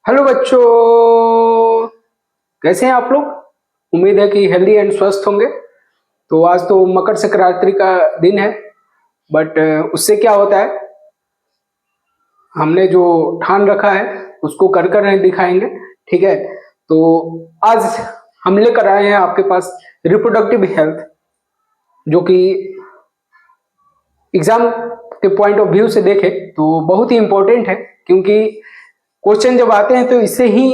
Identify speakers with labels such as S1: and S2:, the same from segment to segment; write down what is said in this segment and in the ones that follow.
S1: Hello बच्चों, कैसे हैं आप लोग। उम्मीद है कि हेल्दी एंड स्वस्थ होंगे। तो आज तो मकर संक्रांति का दिन है, बट उससे क्या होता है, हमने जो ठान रखा है उसको कर कर नहीं दिखाएंगे। ठीक है, तो आज हम लेकर आए हैं आपके पास रिप्रोडक्टिव हेल्थ, जो कि एग्जाम के पॉइंट ऑफ व्यू से देखें तो बहुत ही इंपॉर्टेंट है, क्योंकि क्वेश्चन जब आते हैं तो इससे ही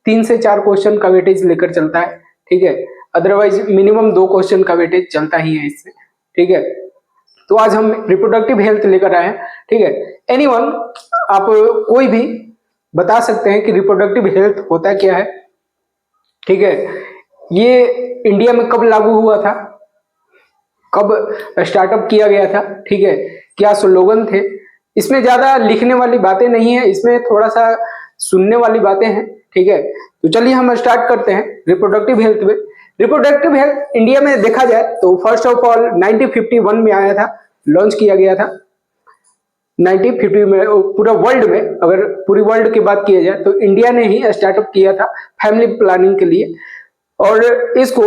S1: 3 से 4 क्वेश्चन का वेटेज लेकर चलता है। ठीक है, अदरवाइज मिनिमम 2 क्वेश्चन का वेटेज चलता ही है इससे। ठीक है, तो आज हम रिप्रोडक्टिव हेल्थ लेकर आए हैं। ठीक है, एनीवन, आप कोई भी बता सकते हैं कि रिप्रोडक्टिव हेल्थ होता क्या है। ठीक है, ये इंडिया में कब लागू हुआ था, कब स्टार्टअप किया गया था, ठीक है, क्या स्लोगन थे। इसमें ज्यादा लिखने वाली बातें नहीं है, इसमें थोड़ा सा सुनने वाली बातें हैं। ठीक है, तो चलिए हम स्टार्ट करते हैं रिप्रोडक्टिव हेल्थ में। रिप्रोडक्टिव हेल्थ इंडिया में देखा जाए तो फर्स्ट ऑफ ऑल 1951 में आया था, लॉन्च किया गया था 1950 में। पूरा वर्ल्ड में, अगर पूरी वर्ल्ड की बात किया जाए तो इंडिया ने ही स्टार्टअप किया था फैमिली प्लानिंग के लिए, और इसको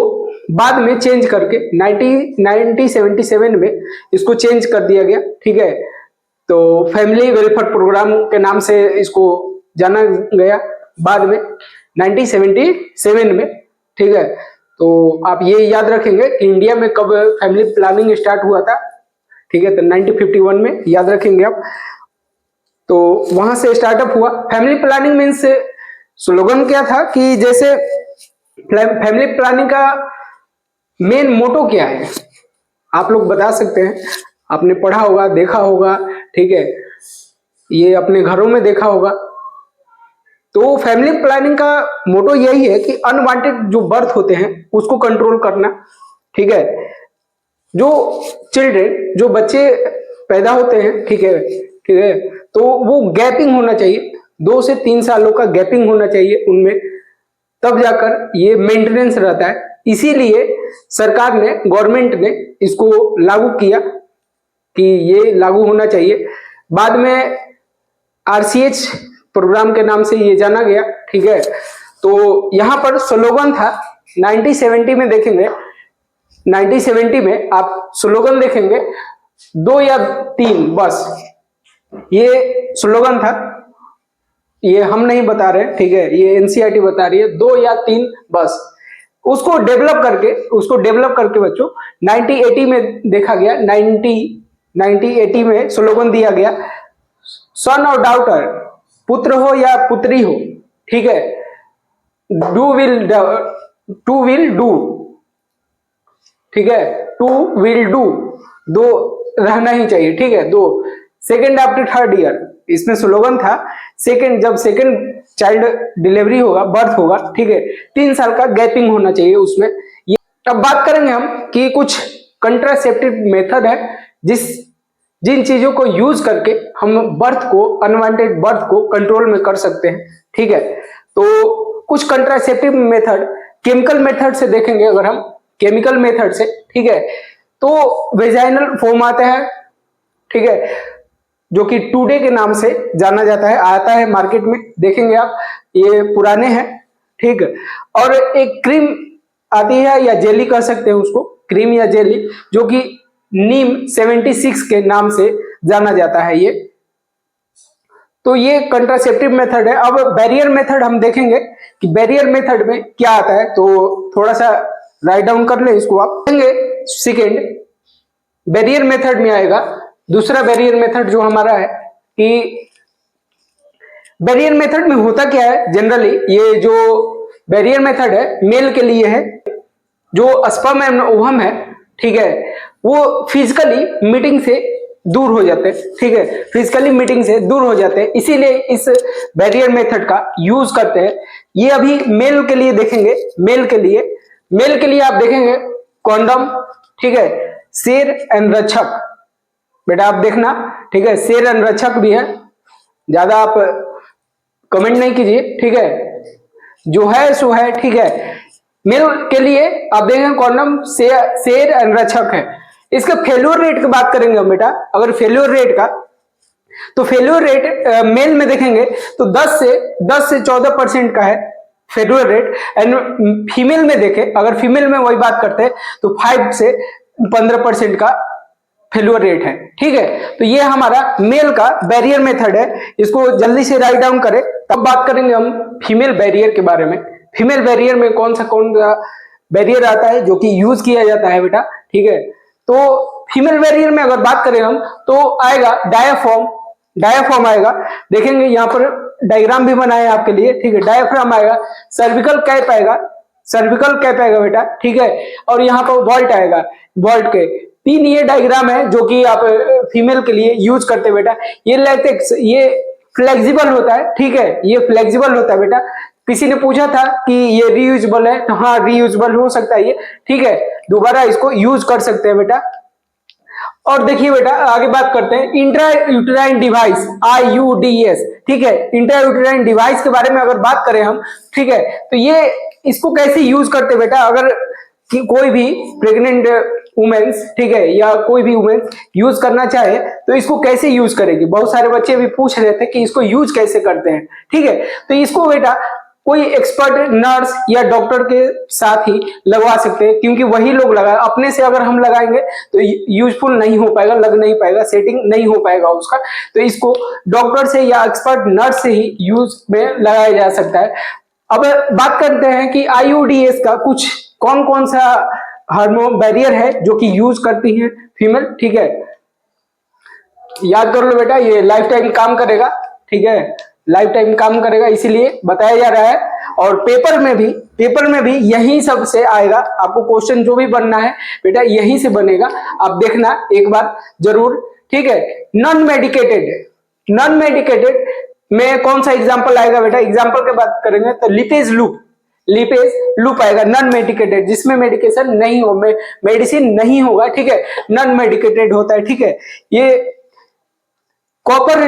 S1: बाद में चेंज करके 1977 में इसको चेंज कर दिया गया। ठीक है, तो फैमिली वेलफेयर प्रोग्राम के नाम से इसको जाना गया बाद में 1977 में। ठीक है, तो आप ये याद रखेंगे कि इंडिया में कब फैमिली प्लानिंग स्टार्ट हुआ था। ठीक है, तो 1951 में याद रखेंगे आप। तो वहां से स्टार्टअप हुआ फैमिली प्लानिंग। मीन्स स्लोगन क्या था कि जैसे फैमिली प्लानिंग का मेन मोटो क्या है, आप लोग बता सकते हैं। आपने पढ़ा होगा, देखा होगा, ठीक है, ये अपने घरों में देखा होगा। तो फैमिली प्लानिंग का मोटो यही है कि अनवांटेड जो बर्थ होते हैं उसको कंट्रोल करना। ठीक है, जो चिल्ड्रेन, जो बच्चे पैदा होते हैं, ठीक है, तो वो गैपिंग होना चाहिए, 2 से 3 सालों का गैपिंग होना चाहिए उनमें, तब जाकर ये मेंटेनेंस रहता है। इसीलिए सरकार ने, गवर्नमेंट ने इसको लागू किया कि ये लागू होना चाहिए। बाद में आरसीएच प्रोग्राम के नाम से ये जाना गया। ठीक है, तो यहां पर स्लोगन था 1970 में, देखेंगे 1970 में आप स्लोगन देखेंगे 2 या 3 बस, ये स्लोगन था। ये हम नहीं बता रहे, ठीक है, ये एनसीईआरटी बता रही है, 2 या 3 बस। उसको डेवलप करके बच्चों 1980 में देखा गया, 1980 में स्लोगन दिया गया, सन और डॉटर, पुत्र हो या पुत्री हो, ठीक है, टू विल डू, ठीक है, टू विल डू, 2 रहना ही चाहिए। ठीक है, 2 सेकेंड आफ्टर थर्ड ईयर, इसमें स्लोगन था जब सेकेंड चाइल्ड डिलीवरी होगा, बर्थ होगा, ठीक है, 3 साल का गैपिंग होना चाहिए उसमें। ये अब बात करेंगे हम कि कुछ कंट्रासेप्टिव मेथड है जिन चीजों को यूज करके हम अनवांटेड बर्थ को कंट्रोल में कर सकते हैं। ठीक है, तो कुछ कंट्रासेप्टिव मेथड केमिकल मेथड से देखेंगे। अगर हम केमिकल मेथड से, ठीक है, तो वेजाइनल फोम आता है, ठीक है, जो कि टूडे के नाम से जाना जाता है, आता है मार्केट में, देखेंगे आप, ये पुराने हैं। ठीक है, और एक क्रीम आती है या जेली कह सकते हैं उसको, क्रीम या जेली, जो कि नीम 76 के नाम से जाना जाता है ये। तो ये कंट्रासेप्टिव मेथड है। अब बैरियर मेथड हम देखेंगे कि बैरियर मेथड में क्या आता है, तो थोड़ा सा राइट डाउन कर ले इसको आप। सेकेंड बैरियर मेथड में आएगा, दूसरा बैरियर मेथड जो हमारा है कि बैरियर मेथड में होता क्या है, जनरली ये जो बैरियर मेथड है मेल के लिए है, जो स्पर्म एंड ओवम है, ठीक है, वो फिजिकली मीटिंग से दूर हो जाते हैं। ठीक है, फिजिकली मीटिंग से दूर हो जाते हैं, इसीलिए इस बैरियर मेथड का यूज करते हैं। ये अभी मेल के लिए देखेंगे, मेल के लिए आप देखेंगे कॉन्डम, ठीक है, शेर एंड रक्षक, बेटा आप देखना, ठीक है, शेर एंड रक्षक भी है, ज्यादा आप कमेंट नहीं कीजिए, ठीक है, जो है सो है। ठीक है, मेल के लिए आप देखेंगे कॉन्डम, शेर एंड रक्षक है। इसका फेल्योर रेट की बात करेंगे हम बेटा, अगर फेल्योर रेट का तो फेल्योर रेट मेल में देखेंगे तो 10 से 14% का है फेल्योर रेट, एंड फीमेल में देखें, अगर फीमेल में वही बात करते हैं तो 5 से 15% का फेल्योर रेट है। ठीक है, तो ये हमारा मेल का बैरियर मेथड है, इसको जल्दी से राइट डाउन करें। तब बात करेंगे हम फीमेल बैरियर के बारे में। फीमेल बैरियर में कौन सा बैरियर आता है जो कि यूज किया जाता है बेटा। ठीक है, तो फीमेल बैरियर में अगर बात करें हम तो आएगा डायाफ्राम आएगा, देखेंगे यहाँ पर डायग्राम भी बनाए आपके लिए। ठीक है, डायाफ्राम आएगा, सर्विकल कैप आएगा बेटा। ठीक है, और यहाँ पर वॉल्ट आएगा, वॉल्ट के 3 ये डायग्राम है जो कि आप फीमेल के लिए यूज करते हैं बेटा। ये लैटेक्स ये फ्लेक्सिबल होता है। ठीक है, ये फ्लेक्सिबल होता है बेटा। किसी ने पूछा था कि ये रीयूजेबल है, तो हाँ रीयूजेबल हो सकता है ये। ठीक है, दोबारा इसको यूज कर सकते हैं बेटा। और देखिए बेटा आगे बात करते हैं इंट्रा यूटेराइन डिवाइस, IUDS। ठीक है, इंट्रा यूटेराइन डिवाइस के बारे में अगर बात करें हम, ठीक है, तो ये इसको कैसे यूज करते हैं बेटा। अगर कि कोई भी प्रेग्नेंट वुमेन्स, ठीक है, या कोई भी वुमेन्स यूज करना चाहे तो इसको कैसे यूज करेगी। बहुत सारे बच्चे भी पूछ रहे थे कि इसको यूज कैसे करते हैं। ठीक है, तो इसको बेटा कोई एक्सपर्ट नर्स या डॉक्टर के साथ ही लगवा सकते हैं, क्योंकि वही लोग लगाए, अपने से अगर हम लगाएंगे तो यूजफुल नहीं हो पाएगा, लग नहीं पाएगा, सेटिंग नहीं हो पाएगा उसका। तो इसको डॉक्टर से या एक्सपर्ट नर्स से ही यूज में लगाया जा सकता है। अब बात करते हैं कि IUDS का कुछ कौन कौन सा हार्मोन बैरियर है जो कि यूज करती हैं फीमेल। ठीक है, याद कर लो बेटा, ये लाइफ टाइम काम करेगा। ठीक है, लाइफ टाइम काम करेगा, इसीलिए बताया जा रहा है। और पेपर में भी यही सब से आएगा, आपको क्वेश्चन जो भी बनना है बेटा यही से बनेगा, आप देखना एक बार जरूर। ठीक है, नॉन मेडिकेटेड में कौन सा एग्जांपल आएगा बेटा। एग्जांपल की बात करेंगे तो लिपेज लूप आएगा, नॉन मेडिकेटेड, जिसमें मेडिकेशन नहीं हो, मेडिसिन नहीं होगा। ठीक है, नॉन मेडिकेटेड होता है। ठीक है, ये कॉपर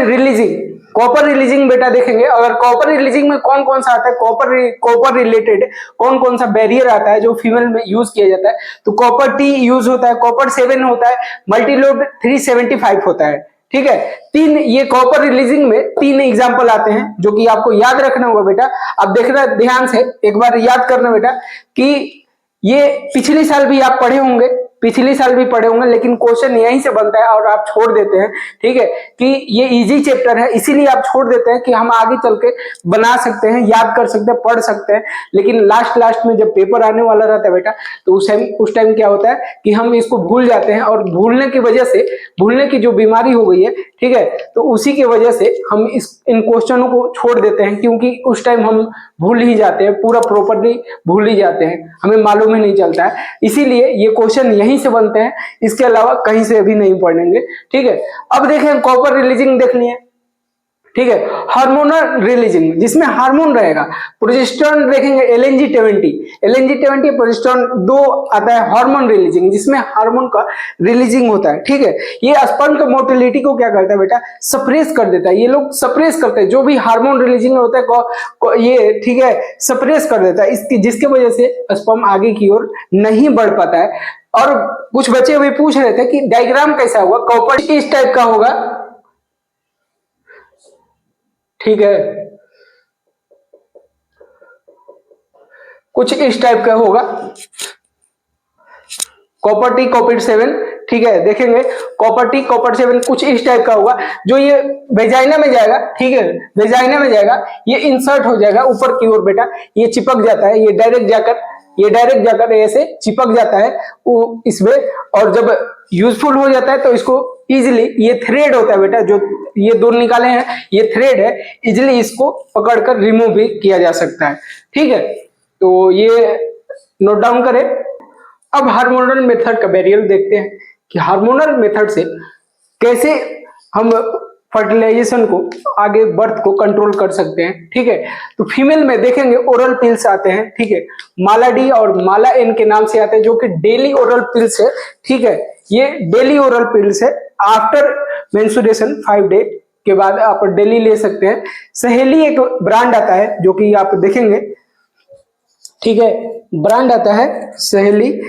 S1: रिलीजिंग बेटा देखेंगे, अगर कॉपर रिलीजिंग में कौन कौन सा आता है, कॉपर रिलेटेड कौन कौन सा बैरियर आता है जो फीमेल में यूज किया जाता है, तो कॉपर T यूज होता है, कॉपर 7 होता है, मल्टीलोड 375 होता है। ठीक है, 3 ये कॉपर रिलीजिंग में 3 एग्जांपल आते हैं जो कि आपको याद रखना होगा बेटा। अब देखना ध्यान से, एक बार याद करना बेटा कि ये पिछले साल भी आप पढ़े होंगे, लेकिन क्वेश्चन यहीं से बनता है और आप छोड़ देते हैं। ठीक है, कि ये इजी चैप्टर है इसीलिए आप छोड़ देते हैं कि हम आगे चल के बना सकते हैं, याद कर सकते हैं, पढ़ सकते हैं, लेकिन लास्ट में जब पेपर आने वाला रहता है बेटा तो उस टाइम क्या होता है कि हम इसको भूल जाते हैं, और भूलने की जो बीमारी हो गई है, ठीक है, तो उसी की वजह से हम इन क्वेश्चनों को छोड़ देते हैं, क्योंकि उस टाइम हम भूल ही जाते हैं, पूरा प्रॉपर्ली भूल ही जाते हैं, हमें मालूम ही नहीं चलता है। इसीलिए ये क्वेश्चन यहीं से बनते हैं, इसके अलावा कहीं से भी नहीं पढ़ेंगे। ठीक है, अब देखें कॉपर रिलीजिंग देख लिए। ठीक है, हार्मोनल रिलीजिंग जिसमें हार्मोन रहेगा, प्रोजेस्टेरोन देखेंगे LNG-20 प्रोजेस्टेरोन 2 आता है, हार्मोन रिलीजिंग जिसमें हार्मोन का रिलीजिंग होता है। ठीक है, ये स्पर्म के मोटिलिटी को क्या करता है बेटा, सप्रेस कर देता है। ये लोग सप्रेस करते हैं, जो भी हार्मोन रिलीजिंग होता है ये, ठीक है, सप्रेस कर देता है, इसकी जिसकी वजह से स्पर्म आगे की ओर नहीं बढ़ पाता है। और कुछ बच्चे भी पूछ रहे थे कि डायग्राम कैसा होगा, कॉपर इस टाइप का होगा। ठीक है, कुछ इस टाइप का होगा, कॉपर T कॉपर 7। ठीक है, देखेंगे कॉपर T कॉपर 7 कुछ इस टाइप का होगा, जो ये वेजाइना में जाएगा। ठीक है, वेजाइना में जाएगा, ये इंसर्ट हो जाएगा ऊपर की ओर बेटा, ये चिपक जाता है, ये डायरेक्ट जाकर ऐसे चिपक जाता है इसमें, और जब यूजफुल हो जाता है तो इसको इजिली, ये थ्रेड होता है बेटा, जो ये 2 निकाले हैं ये थ्रेड है, इजिली इसको पकड़कर रिमूव भी किया जा सकता है। ठीक है, तो ये नोट डाउन करें। अब हार्मोनल मेथड का बैरियर देखते हैं कि हार्मोनल मेथड से कैसे हम फर्टिलाइजेशन को, आगे बर्थ को कंट्रोल कर सकते हैं। ठीक है, तो फीमेल में देखेंगे ओरल पिल्स आते हैं। ठीक है, माला डी और माला एन के नाम से आते हैं, जो कि डेली ओरल पिल्स है। ठीक है, ये डेली ओरल पिल्स है, आफ्टर मेंस्ट्रुएशन 5 डे के बाद आप डेली ले सकते हैं। सहेली एक ब्रांड आता है जो कि आप देखेंगे, ठीक है, ब्रांड आता है सहेली,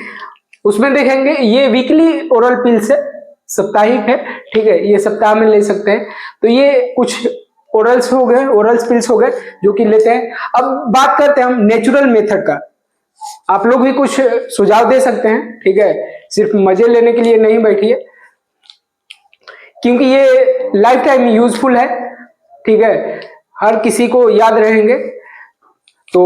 S1: उसमें देखेंगे ये वीकली ओरल पिल्स है, साप्ताहिक है, ठीक है, ये सप्ताह में ले सकते हैं। तो ये कुछ ओरल्स हो गए, ओरल स्पिल्स हो गए जो कि लेते हैं। अब बात करते हैं हम नेचुरल मेथड का। आप लोग भी कुछ सुझाव दे सकते हैं, ठीक है, सिर्फ मजे लेने के लिए नहीं बैठिए, क्योंकि ये लाइफ टाइम यूजफुल है, ठीक है, हर किसी को याद रहेंगे। तो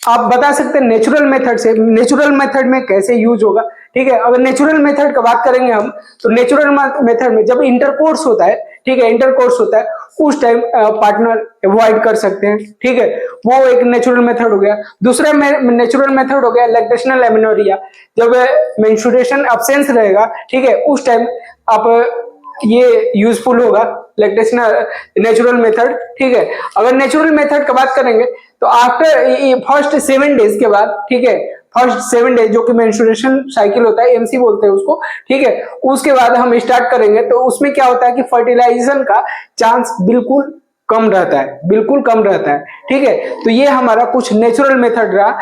S1: आप बता सकते हैं नेचुरल मेथड से, नेचुरल मेथड में कैसे यूज होगा, ठीक है। अगर नेचुरल मेथड का बात करेंगे हम, तो नेचुरल मेथड में जब इंटरकोर्स होता है, ठीक है, इंटरकोर्स होता है, उस टाइम पार्टनर अवॉइड कर सकते हैं, ठीक है, वो एक नेचुरल मेथड हो गया। दूसरा नेचुरल मेथड हो गया लैक्टेशनल एमेनोरिया, जब मेंस्ट्रुएशन अब्सेंस रहेगा, ठीक है, उस टाइम आप ये यूजफुल होगा लैक्टेशनल नेचुरल मेथड, ठीक है। अगर नेचुरल मेथड की बात करेंगे तो आफ्टर फर्स्ट 7 डेज के बाद, ठीक है, फर्स्ट 7 डेज जो कि मेंस्ट्रुएशन साइकिल होता है, एमसी बोलते हैं उसको, ठीक है, उसके बाद हम स्टार्ट करेंगे तो उसमें क्या होता है कि फर्टिलाइजेशन का चांस बिल्कुल कम रहता है, बिल्कुल कम रहता है, ठीक है। तो ये हमारा कुछ नेचुरल मेथड रहा।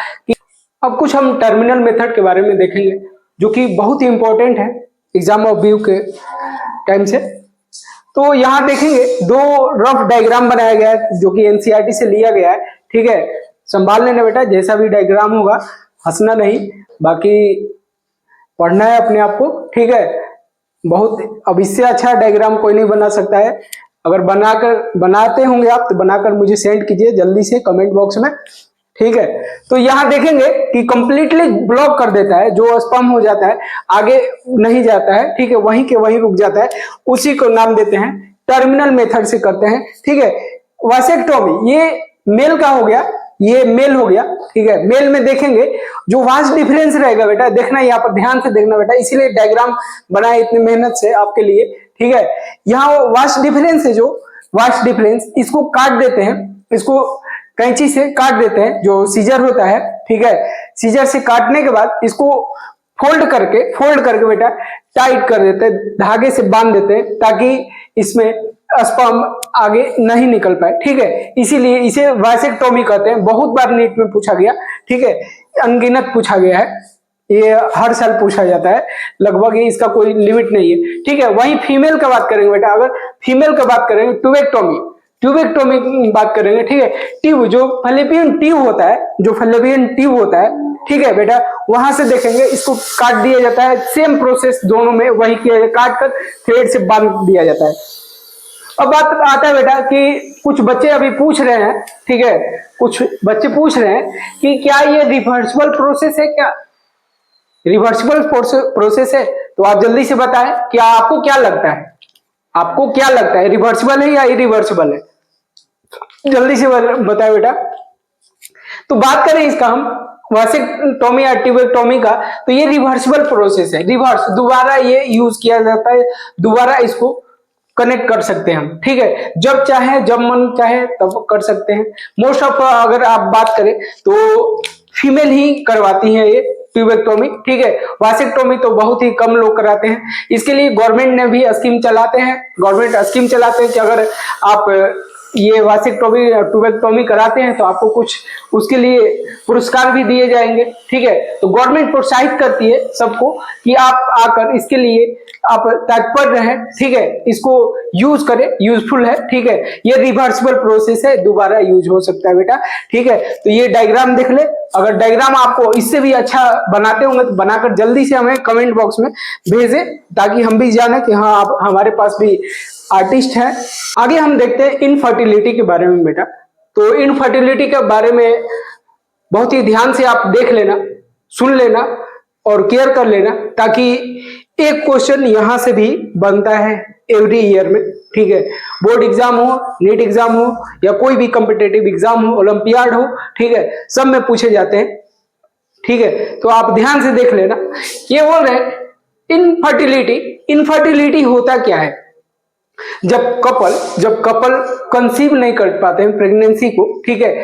S1: अब कुछ हम टर्मिनल मेथड के बारे में देखेंगे जो कि बहुत ही इंपॉर्टेंट है एग्जाम ऑफ व्यू के टाइम से। तो यहाँ देखेंगे 2 रफ डायग्राम बनाया गया है जो कि एनसीईआरटी से लिया गया है, ठीक है, संभाल लेना बेटा, जैसा भी डायग्राम होगा हंसना नहीं, बाकी पढ़ना है अपने आप को, ठीक है। बहुत अब इससे अच्छा डायग्राम कोई नहीं बना सकता है। अगर बनाते होंगे आप तो बनाकर मुझे सेंड कीजिए जल्दी से कमेंट बॉक्स में, ठीक है। तो यहाँ देखेंगे कि कंप्लीटली ब्लॉक कर देता है, जो स्पर्म हो जाता है आगे नहीं जाता है, ठीक है, वहीं के वहीं रुक जाता है, उसी को नाम देते हैं टर्मिनल मेथड से करते हैं, ठीक है। वासेक्टोमी ये मेल का हो गया, ये मेल हो गया, ठीक है। मेल में देखेंगे जो वास्ट डिफरेंस रहेगा बेटा, देखना यहाँ पर ध्यान से देखना बेटा, इसीलिए डायग्राम बनाए इतनी मेहनत से आपके लिए, ठीक है। यहाँ वास्ट डिफरेंस है, जो वास्ट डिफरेंस इसको काट देते हैं, इसको कैंची से काट देते हैं, जो सीजर होता है, ठीक है। सीजर से काटने के बाद इसको फोल्ड करके बेटा टाइट कर देते हैं, धागे से बांध देते हैं ताकि इसमें स्पर्म आगे नहीं निकल पाए, ठीक है। इसीलिए इसे वासेक्टोमी कहते हैं। बहुत बार नीट में पूछा गया, ठीक है, अनगिनत पूछा गया है, ये हर साल पूछा जाता है लगभग, ये इसका कोई लिमिट नहीं है, ठीक है। वहीं फीमेल का बात करेंगे बेटा, अगर फीमेल का बात करेंगे ट्यूबेक्टोमी की बात करेंगे, ठीक है। ट्यूब जो फैलोपियन ट्यूब होता है, जो फैलोपियन ट्यूब होता है, ठीक है बेटा, वहां से देखेंगे इसको काट दिया जाता है, सेम प्रोसेस दोनों में वही किया जाता है, काट कर थ्रेड से बांध दिया जाता है। अब बात आता है बेटा कि कुछ बच्चे अभी पूछ रहे हैं, ठीक है, कुछ बच्चे पूछ रहे हैं कि क्या ये रिवर्सिबल प्रोसेस है, क्या रिवर्सिबल प्रोसेस है? तो आप जल्दी से बताएं, क्या आपको क्या लगता है, आपको क्या लगता है, रिवर्सिबल है या इरिवर्सिबल है? जल्दी से बताएं बेटा। तो बात करें इसका हम वासेक्टोमी या ट्यूबेक्टोमी का, तो ये रिवर्सिबल प्रोसेस है, रिवर्स दोबारा ये यूज किया जाता है, दोबारा इसको कनेक्ट कर सकते हैं हम, ठीक है, जब चाहे जब मन चाहे तब कर सकते हैं। मोस्ट ऑफ अगर आप बात करें तो फीमेल ही करवाती है ये ट्यूबेक्टोमी, ठीक है। वासेक्टोमी तो बहुत ही कम लोग कराते हैं। इसके लिए गवर्नमेंट ने भी स्कीम चलाते हैं, कि अगर आप ये वासेक्टोमी ट्यूबेक्टोमी कराते हैं तो आपको कुछ उसके लिए पुरस्कार भी दिए जाएंगे, ठीक है। तो गवर्नमेंट प्रोत्साहित करती है सबको कि आप आकर इसके लिए आप तत्पर रहें, ठीक है, इसको यूज करें, यूजफुल है, ठीक है। ये रिवर्सिबल प्रोसेस है, दोबारा यूज हो सकता है बेटा, ठीक है। तो ये डायग्राम देख ले, अगर डायग्राम आपको इससे भी अच्छा बनाते होंगे तो बनाकर जल्दी से हमें कमेंट बॉक्स में भेजें, ताकि हम भी जाने कि हाँ आप हमारे पास भी आर्टिस्ट है। आगे हम देखते हैं इनफर्टिलिटी के बारे में बेटा। तो इनफर्टिलिटी के बारे में बहुत ही ध्यान से आप देख लेना, सुन लेना और केयर कर लेना, ताकि एक क्वेश्चन यहां से भी बनता है एवरी ईयर में, ठीक है। बोर्ड एग्जाम हो, नीट एग्जाम हो या कोई भी कॉम्पिटेटिव एग्जाम हो, ओलंपियाड हो, ठीक है, सब में पूछे जाते हैं, ठीक है। तो आप ध्यान से देख लेना। ये बोल रहे इनफर्टिलिटी होता क्या है? जब कपल कंसीव नहीं कर पाते हैं प्रेगनेंसी को, ठीक है,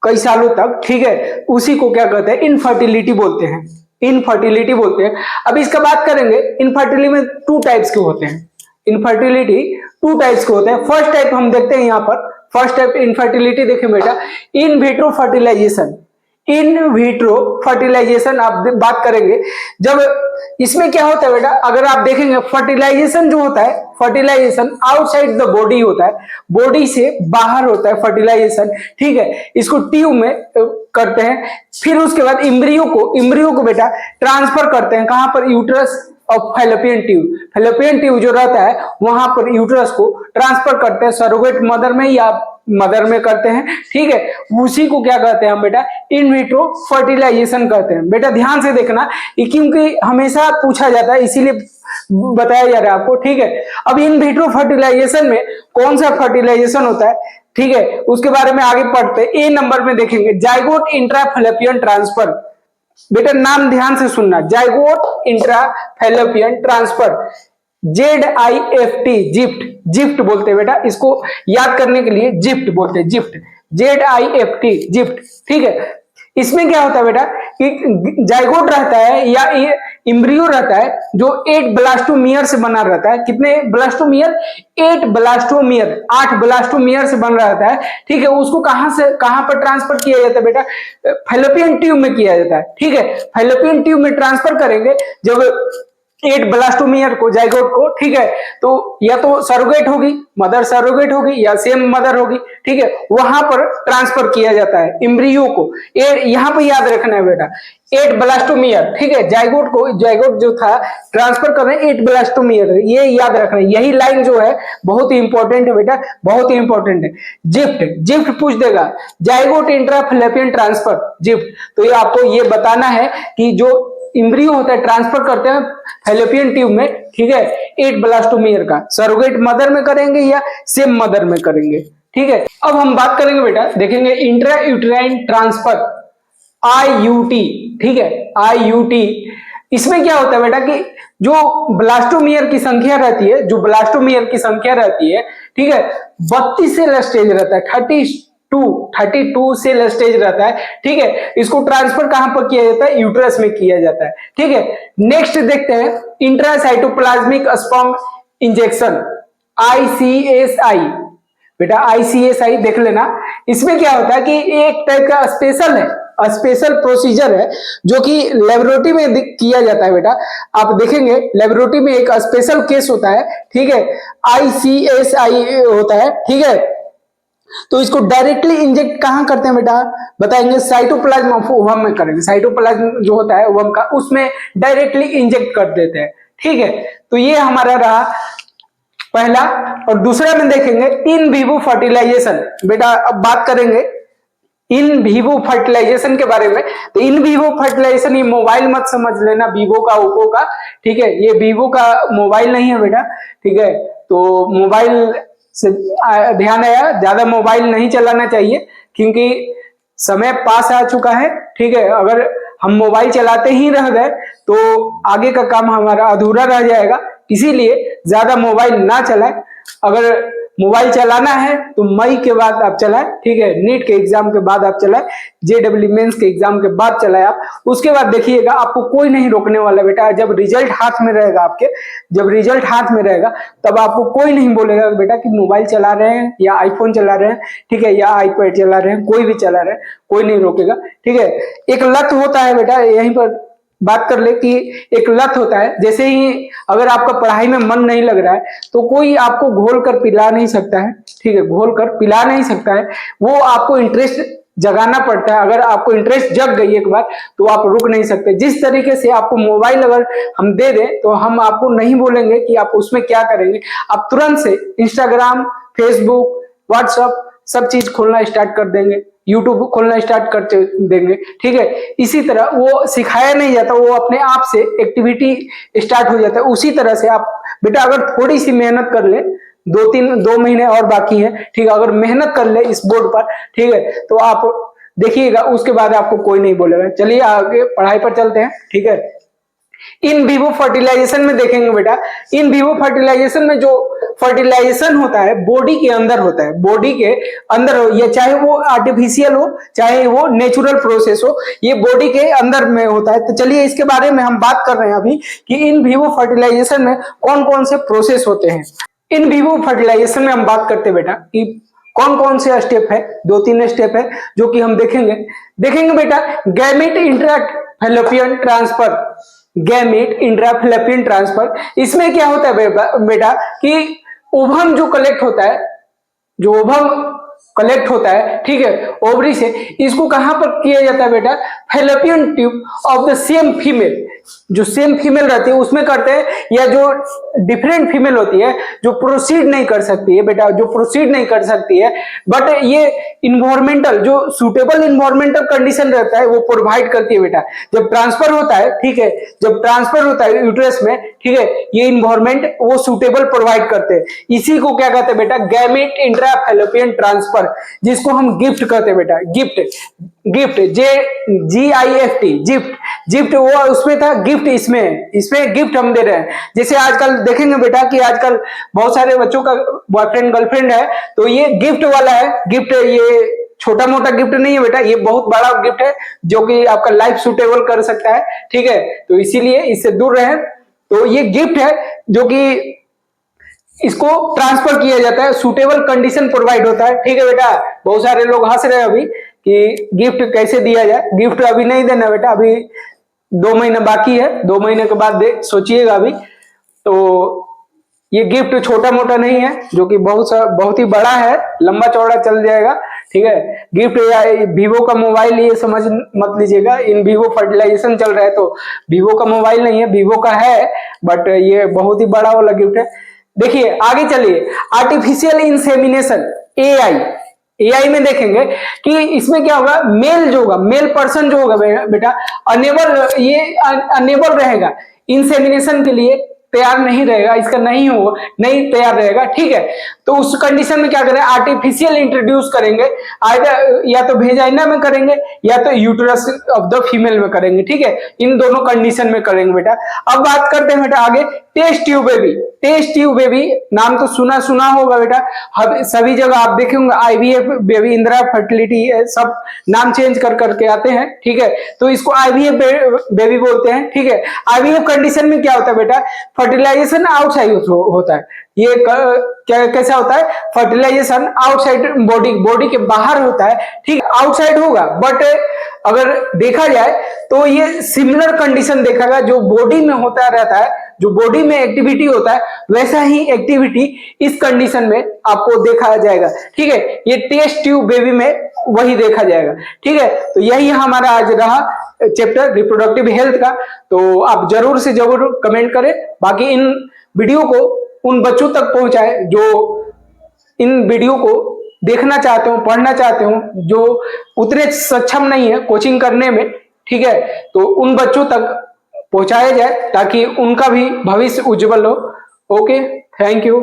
S1: कई सालों तक, ठीक है, उसी को क्या कहते हैं? इनफर्टिलिटी बोलते हैं, इनफर्टिलिटी बोलते हैं। अब इसका बात करेंगे, इनफर्टिलिटी में 2 टाइप्स के होते हैं, इनफर्टिलिटी 2 टाइप्स के होते हैं। फर्स्ट टाइप हम देखते हैं यहाँ पर, फर्स्ट टाइप इनफर्टिलिटी देखें बेटा, in vitro fertilisation. In vitro fertilisation आप बात करेंगे। जब इसमें क्या होता है बेटा, अगर आप देखेंगे फर्टिलाइजेशन जो होता है, फर्टिलाइजेशन आउटसाइड द बॉडी होता है, बॉडी से बाहर होता है फर्टिलाइजेशन, ठीक है। इसको ट्यूब में करते हैं, फिर उसके बाद इम्ब्रियो को बेटा ट्रांसफर करते हैं कहां पर, यूट्रस और फैलोपियन ट्यूब जो रहता है वहां पर यूट्रस को ट्रांसफर करते हैं सरोगेट मदर में या मदर में करते हैं, ठीक है। उसी को क्या कहते हैं हम बेटा, इन विट्रो फर्टिलाइजेशन कहते हैं। बेटा ध्यान से देखना, क्योंकि हमेशा पूछा जाता है इसीलिए बताया जा रहा है आपको, ठीक है। अब इन विट्रो फर्टिलाइजेशन में कौन सा फर्टिलाइजेशन होता है, ठीक है, उसके बारे में आगे पढ़ते हैं। ए नंबर में देखेंगे जाइगोट इंट्रा फैलोपियन ट्रांसफर। बेटा नाम ध्यान से सुनना, zygote intra fallopian transfer, ZIFT, gift बोलते हैं बेटा, इसको याद करने के लिए जिफ्ट बोलते हैं, ZIFT, जिफ्ट, ठीक है। इसमें क्या होता है बेटा कि जाइगोट रहता है या इम्ब्रियो रहता है जो 8 ब्लास्टोमियर से बना रहता है। कितने ब्लास्टोमियर, 8 ब्लास्टोमियर, 8 ब्लास्टोमियर से बन रहता है, ठीक है। उसको कहां पर ट्रांसफर किया जाता है बेटा, फैलोपियन ट्यूब में किया जाता है, ठीक है। फैलोपियन ट्यूब में ट्रांसफर करेंगे जब 8 ब्लास्टोमियर को, जाइगोट को, ठीक है, तो या तो सरोगेट होगी, मदर सरोगेट होगी या सेम मदर होगी, ठीक है, वहां पर ट्रांसफर किया जाता है इम्ब्रियो को। यहां पर याद रखना है बेटा 8 ब्लास्टोमियर, ठीक है, जाइगोट जो था ट्रांसफर कर रहे हैं 8 ब्लास्टोमियर, ये याद रखना है। यही लाइन जो है बहुत ही इंपॉर्टेंट है बेटा, बहुत ही इंपॉर्टेंट है। जिफ्ट पूछ देगा, zygote intra fallopian transfer, gift. तो ये आपको ये बताना है कि जो इम्ब्रियो होता है ट्रांसफर करते हैं फैलोपियन ट्यूब में, ठीक है, 8 ब्लास्टोमियर का, सरोगेट मदर में करेंगे या सेम मदर में करेंगे, ठीक है। अब हम बात करेंगे बेटा, देखेंगे इंट्रा यूटेराइन ट्रांसफर, IUT, ठीक है, IUT। इसमें क्या होता है बेटा कि जो ब्लास्टोमियर की संख्या रहती है, ठीक है, 32 सेल स्टेज रहता है, 32 सेल स्टेज रहता है, ठीक है। इसको ट्रांसफर कहां पर किया जाता है, यूट्रस में किया जाता है, ठीक है। नेक्स्ट देखते हैं इंट्रासाइटोप्लाज्मिक स्पर्म इंजेक्शन, ICSI। बेटा ICSI देख लेना। इसमें क्या होता है कि एक टाइप का स्पेशल प्रोसीजर है जो कि लेबोरेटरी में किया जाता है बेटा। आप देखेंगे लेबोरेटरी में एक स्पेशल केस होता है, ठीक है, ICSI होता है, ठीक है। तो इसको डायरेक्टली इंजेक्ट कहां करते हैं बेटा, बताएंगे, साइटोप्लाज्म ऑफ ओवम में करेंगे। साइटोप्लाज्म जो होता है ओवम का, उसमें डायरेक्टली इंजेक्ट कर देते हैं, ठीक है। तो ये हमारा रहा पहला। और दूसरा में देखेंगे इन विवो फर्टिलाइजेशन। बेटा अब बात करेंगे इन विवो फर्टिलाइजेशन के बारे में। तो इन विवो फर्टिलाइजेशन, ये मोबाइल मत समझ लेना वीवो का, ओप्पो का, ठीक है, ये वीवो का मोबाइल नहीं है बेटा, ठीक है। तो मोबाइल से ध्यान आया, ज्यादा मोबाइल नहीं चलाना चाहिए क्योंकि समय पास आ चुका है, ठीक है। अगर हम मोबाइल चलाते ही रह गए तो आगे का काम हमारा अधूरा रह जाएगा, इसीलिए ज्यादा मोबाइल ना चलाएं। अगर मोबाइल चलाना है तो मई के बाद आप चलाएं, ठीक है, नीट के एग्जाम के बाद आप चलाएं, JEE मेंस के एग्जाम के बाद चलाएं आप। उसके बाद देखिएगा आपको कोई नहीं रोकने वाला बेटा। जब रिजल्ट हाथ में रहेगा आपके, जब रिजल्ट हाथ में रहेगा तब आपको कोई नहीं बोलेगा बेटा कि मोबाइल चला रहे हैं या आईफोन चला रहे हैं, ठीक है, या आईपैड चला रहे हैं, कोई भी चला रहे हैं, कोई नहीं रोकेगा, ठीक है। एक लत होता है बेटा, यहीं पर बात कर ले कि एक लत होता है। जैसे ही अगर आपका पढ़ाई में मन नहीं लग रहा है तो कोई आपको घोल कर पिला नहीं सकता है, ठीक है, घोल कर पिला नहीं सकता है, वो आपको इंटरेस्ट जगाना पड़ता है। अगर आपको इंटरेस्ट जग गई एक बार तो आप रुक नहीं सकते। जिस तरीके से आपको मोबाइल अगर हम दे दें तो हम आपको नहीं बोलेंगे कि आप उसमें क्या करेंगे, आप तुरंत से इंस्टाग्राम, फेसबुक, व्हाट्सएप सब चीज खोलना स्टार्ट कर देंगे, यूट्यूब खोलना स्टार्ट कर देंगे, ठीक है। इसी तरह वो सिखाया नहीं जाता, वो अपने आप से एक्टिविटी स्टार्ट हो जाता है। उसी तरह से आप बेटा अगर थोड़ी सी मेहनत कर ले, 2 महीने और बाकी है, ठीक है, अगर मेहनत कर ले इस बोर्ड पर, ठीक है, तो आप देखिएगा उसके बाद आपको कोई नहीं बोलेगा। चलिए आगे पढ़ाई पर चलते हैं, ठीक है। इन विवो फर्टिलाइजेशन में देखेंगे बेटा, इन विवो फर्टिलाइजेशन में जो फर्टिलाइजेशन होता है बॉडी के अंदर होता है, बॉडी के अंदर हो, या चाहे वो आर्टिफिशियल हो चाहे वो नेचुरल प्रोसेस हो, ये बॉडी के अंदर में होता है। तो चलिए इसके बारे में हम बात कर रहे हैं अभी कि इन विवो फर्टिलाइजेशन में कौन कौन से प्रोसेस होते हैं। इन विवो फर्टिलाइजेशन में हम बात करते हैं बेटा कि कौन कौन से स्टेप है, 2-3 स्टेप है जो कि हम देखेंगे बेटा। Gamete intra fallopian transfer, gamete intra fallopian transfer, इसमें क्या होता है बेटा कि ओवम जो कलेक्ट होता है, जो ओवम कलेक्ट होता है, ठीक है, ओवरी से, इसको कहां पर किया जाता है बेटा, fallopian tube of the same female, जो सेम फीमेल रहती है उसमें करते हैं, या जो डिफरेंट फीमेल होती है जो प्रोसीड नहीं कर सकती है बेटा, जो प्रोसीड नहीं कर सकती है, बट ये इन्वायरमेंटल जो सुटेबल इन्वायरमेंटल कंडीशन रहता है वो प्रोवाइड करती है बेटा। जब ट्रांसफर होता है, ठीक है, जब ट्रांसफर होता है यूट्रस में, ठीक है, ये इन्वायरमेंट वो सुटेबल प्रोवाइड करते हैं, इसी को क्या कहते हैं बेटा, गैमेट इंट्रा फैलोपियन ट्रांसफर, जिसको हम गिफ्ट कहते हैं बेटा। गिफ्ट, गिफ्ट, GIFT, गिफ्ट वो उसमें था, गिफ्ट इसमें गिफ्ट हम दे रहे हैं। जैसे आजकल देखेंगे बेटा कि आजकल बहुत सारे बच्चों का बॉयफ्रेंड गर्लफ्रेंड है, तो ये गिफ्ट वाला है। गिफ्ट ये छोटा मोटा गिफ्ट नहीं है बेटा, ये बहुत बड़ा गिफ्ट है जो कि आपका लाइफ सुटेबल कर सकता है, ठीक है, तो इसीलिए इससे दूर रहें। तो ये गिफ्ट है जो कि इसको ट्रांसफर किया जाता है, सुटेबल कंडीशन प्रोवाइड होता है, ठीक है बेटा। बहुत सारे लोग हंस रहे हैं अभी कि गिफ्ट कैसे दिया जाए, गिफ्ट अभी नहीं देना बेटा, अभी 2 महीना बाकी है, 2 महीने के बाद सोचिएगा अभी। तो ये गिफ्ट छोटा मोटा नहीं है, जो कि बहुत ही बड़ा है, लंबा चौड़ा चल जाएगा, ठीक है। गिफ्ट या वीवो का मोबाइल ये समझ मत लीजिएगा, इन वीवो फर्टिलाइजेशन चल रहा है तो वीवो का मोबाइल नहीं है, वीवो का है, बट ये बहुत ही बड़ा वाला गिफ्ट है। देखिए आगे चलिए, आर्टिफिशियल इंसेमिनेशन, AI में देखेंगे कि इसमें क्या होगा, मेल जो होगा, मेल पर्सन जो होगा बेटा, अनेबल रहेगा इंसेमिनेशन के लिए, तैयार नहीं रहेगा, इसका नहीं तैयार रहेगा, ठीक है। तो उस कंडीशन में क्या करें, आर्टिफिशियल इंट्रोड्यूस करेंगे, या तो वेजाइना में करेंगे या तो यूटेरस ऑफ द फीमेल में करेंगे, ठीक है, इन दोनों कंडीशन में करेंगे बेटा। अब बात करते हैं बेटा आगे, test tube baby. Test tube baby नाम तो सुना होगा बेटा, सभी जगह आप देखेंगे IVF बेबी, इंदिरा फर्टिलिटी, सब नाम चेंज कर करके आते हैं, ठीक है, तो इसको IVF बेबी बोलते हैं, ठीक है। IVF कंडीशन में क्या होता है बेटा, फर्टिलाइजेशन आउटसाइड होता है, ये कैसा होता है, फर्टिलाइजेशन आउटसाइड बॉडी के बाहर होता है, ठीक है, आउटसाइड होगा, बट अगर देखा जाए तो ये सिमिलर कंडीशन देखेगा, जो बॉडी में होता रहता है, जो बॉडी में एक्टिविटी होता है वैसा ही एक्टिविटी इस कंडीशन में आपको देखा जाएगा, ठीक है। ये टेस्ट ट्यूब बेबी में वही देखा जाएगा, ठीक है। तो यही हमारा आज रहा चैप्टर रिप्रोडक्टिव हेल्थ का, तो आप जरूर से जरूर कमेंट करें, बाकी इन वीडियो को उन बच्चों तक पहुंचाए जो इन वीडियो को देखना चाहते हो, पढ़ना चाहते हो, जो उतने सक्षम नहीं है कोचिंग करने में, ठीक है, तो उन बच्चों तक पहुंचाया जाए ताकि उनका भी भविष्य उज्जवल हो। Okay, thank you.